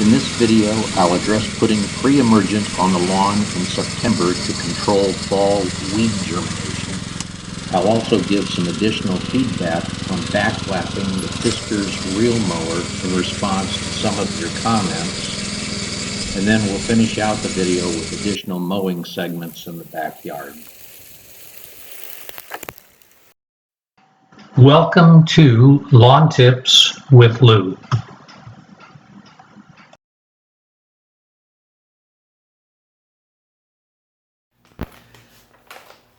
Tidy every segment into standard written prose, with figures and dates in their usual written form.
In this video, I'll address putting pre-emergent on the lawn in September to control fall weed germination. I'll also give some additional feedback on backlapping the Fiskars reel mower in response to some of your comments, and then we'll finish out the video with additional mowing segments in the backyard. Welcome to Lawn Tips with Lou.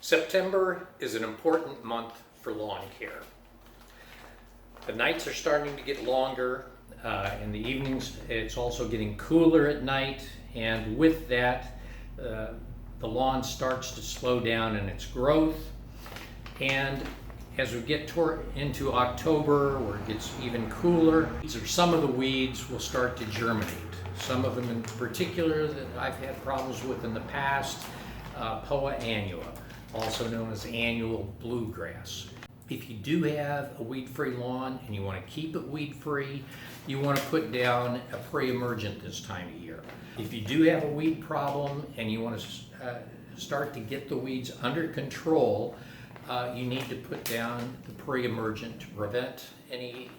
September is an important month for lawn care. The nights are starting to get longer. In the evenings, it's also getting cooler at night, and with that, the lawn starts to slow down in its growth. And as we get into October, where it gets even cooler, some of the weeds will start to germinate. Some of them in particular that I've had problems with in the past, Poa annua, also known as annual bluegrass. If you do have a weed-free lawn and you want to keep it weed-free, you want to put down a pre-emergent this time of year. If you do have a weed problem and you want to start to get the weeds under control, you need to put down the pre-emergent to prevent any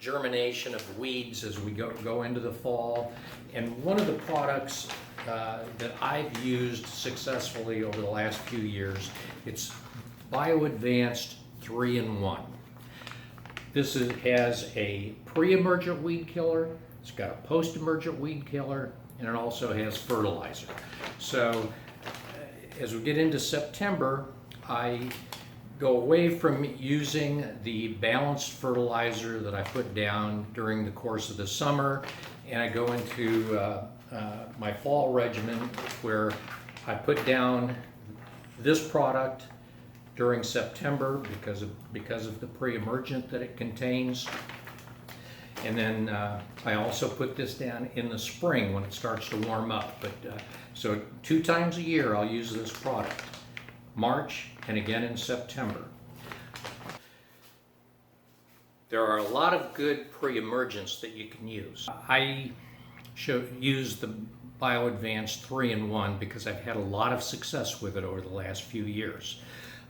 germination of weeds as we go into the fall. And one of the products that I've used successfully over the last few years, it's Bio-Advanced 3-in-1. This has a pre-emergent weed killer, it's got a post-emergent weed killer, and it also has fertilizer. So as we get into September, I go away from using the balanced fertilizer that I put down during the course of the summer, and I go into my fall regimen where I put down this product during September because of the pre-emergent that it contains. And then I also put this down in the spring when it starts to warm up. So 2 times a year I'll use this product, March and again in September. There are a lot of good pre-emergents that you can use. I use the Bio-Advanced 3-in-1 because I've had a lot of success with it over the last few years.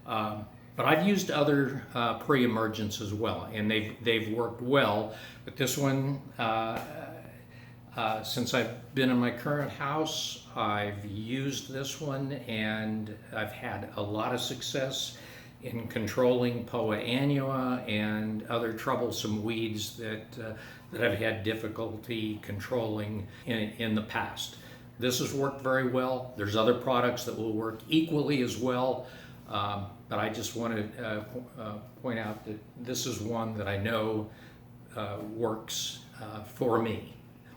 But I've used other pre-emergents as well, and they've worked well. But this one, since I've been in my current house, I've used this one, and I've had a lot of success in controlling Poa annua and other troublesome weeds that I've had difficulty controlling in the past. This has worked very well. There's other products that will work equally as well, but I just want to point out that this is one that I know works for me.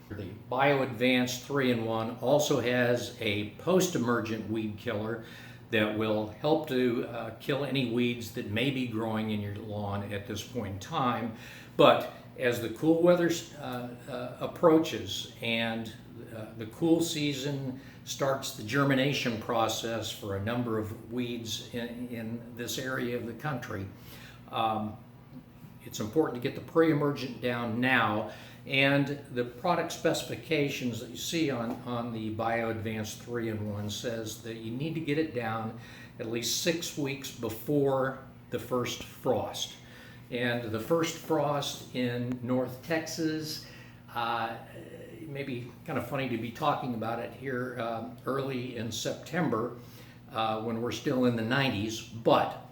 The Bio-Advanced 3-in-1 also has a post-emergent weed killer that will help to kill any weeds that may be growing in your lawn at this point in time. But as the cool weather approaches and the cool season starts the germination process for a number of weeds in this area of the country, it's important to get the pre-emergent down now. And the product specifications that you see on the Bio-Advanced 3-in-1 says that you need to get it down at least 6 weeks before the first frost. And the first frost in North Texas, maybe kind of funny to be talking about it here early in September when we're still in the 90s, but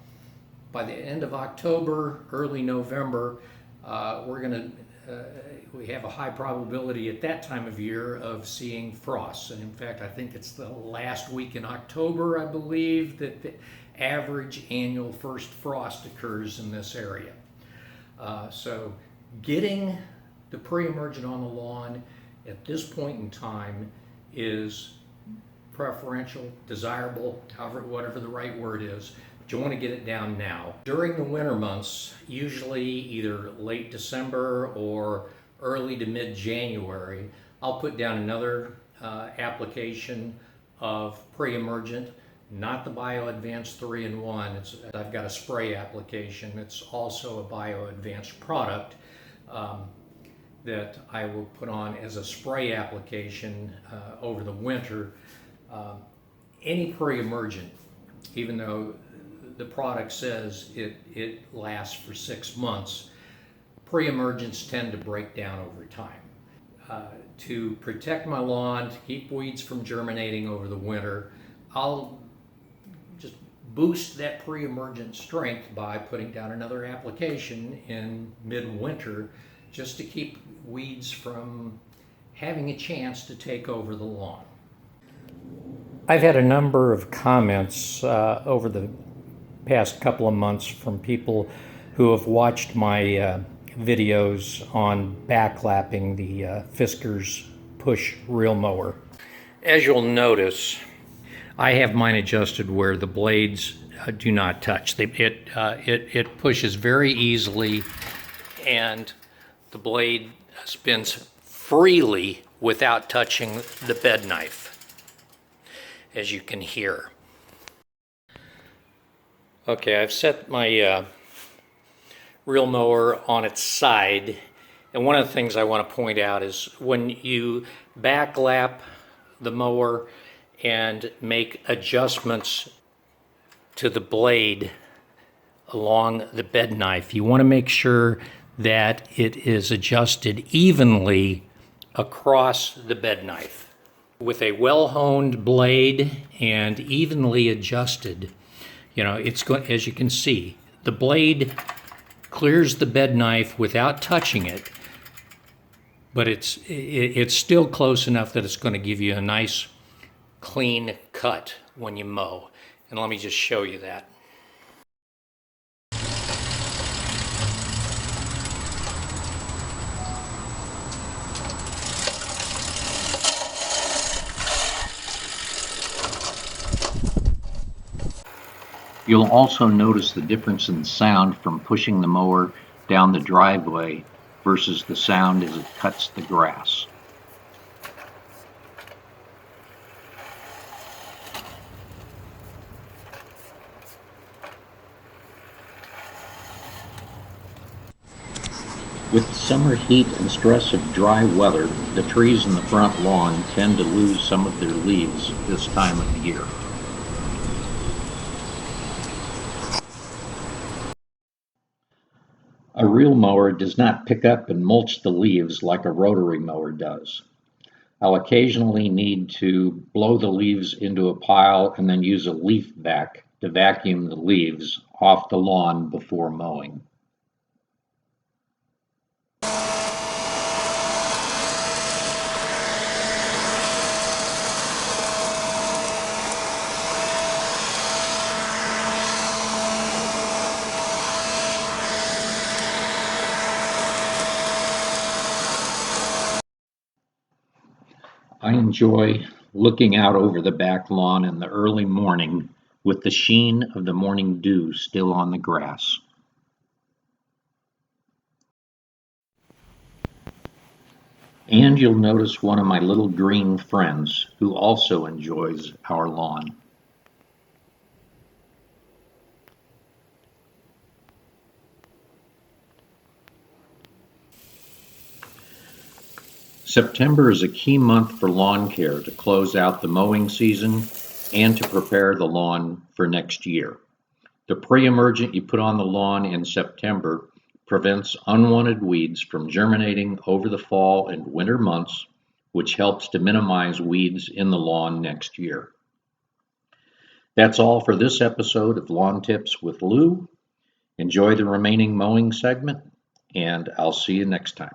by the end of October, early November, we have a high probability at that time of year of seeing frosts. And in fact, I think it's the last week in October, I believe, that the average annual first frost occurs in this area. So getting the pre-emergent on the lawn at this point in time is preferential, desirable, whatever the right word is. But you want to get it down now. During the winter months, usually either late December or early to mid-January, I'll put down another application of pre-emergent, not the Bio-Advanced 3-in-1. I've got a spray application. It's also a Bio-Advanced product. that I will put on as a spray application over the winter. Any pre-emergent, even though the product says it lasts for 6 months, pre-emergents tend to break down over time. To protect my lawn, to keep weeds from germinating over the winter, I'll just boost that pre-emergent strength by putting down another application in midwinter, just to keep weeds from having a chance to take over the lawn. I've had a number of comments over the past couple of months from people who have watched my videos on backlapping the Fiskars push reel mower. As you'll notice, I have mine adjusted where the blades do not touch. It pushes very easily, and the blade spins freely without touching the bed knife, as you can hear. Okay, I've set my reel mower on its side, and one of the things I want to point out is when you backlap the mower and make adjustments to the blade along the bed knife, you want to make sure that it is adjusted evenly across the bed knife. With a well-honed blade and evenly adjusted, it's going, as you can see, the blade clears the bed knife without touching it, but it's still close enough that it's going to give you a nice clean cut when you mow. And let me just show you that. You'll also notice the difference in sound from pushing the mower down the driveway versus the sound as it cuts the grass. With the summer heat and stress of dry weather, the trees in the front lawn tend to lose some of their leaves this time of the year. A reel mower does not pick up and mulch the leaves like a rotary mower does. I'll occasionally need to blow the leaves into a pile and then use a leaf vac to vacuum the leaves off the lawn before mowing. I enjoy looking out over the back lawn in the early morning with the sheen of the morning dew still on the grass. And you'll notice one of my little green friends who also enjoys our lawn. September is a key month for lawn care to close out the mowing season and to prepare the lawn for next year. The pre-emergent you put on the lawn in September prevents unwanted weeds from germinating over the fall and winter months, which helps to minimize weeds in the lawn next year. That's all for this episode of Lawn Tips with Lou. Enjoy the remaining mowing segment, and I'll see you next time.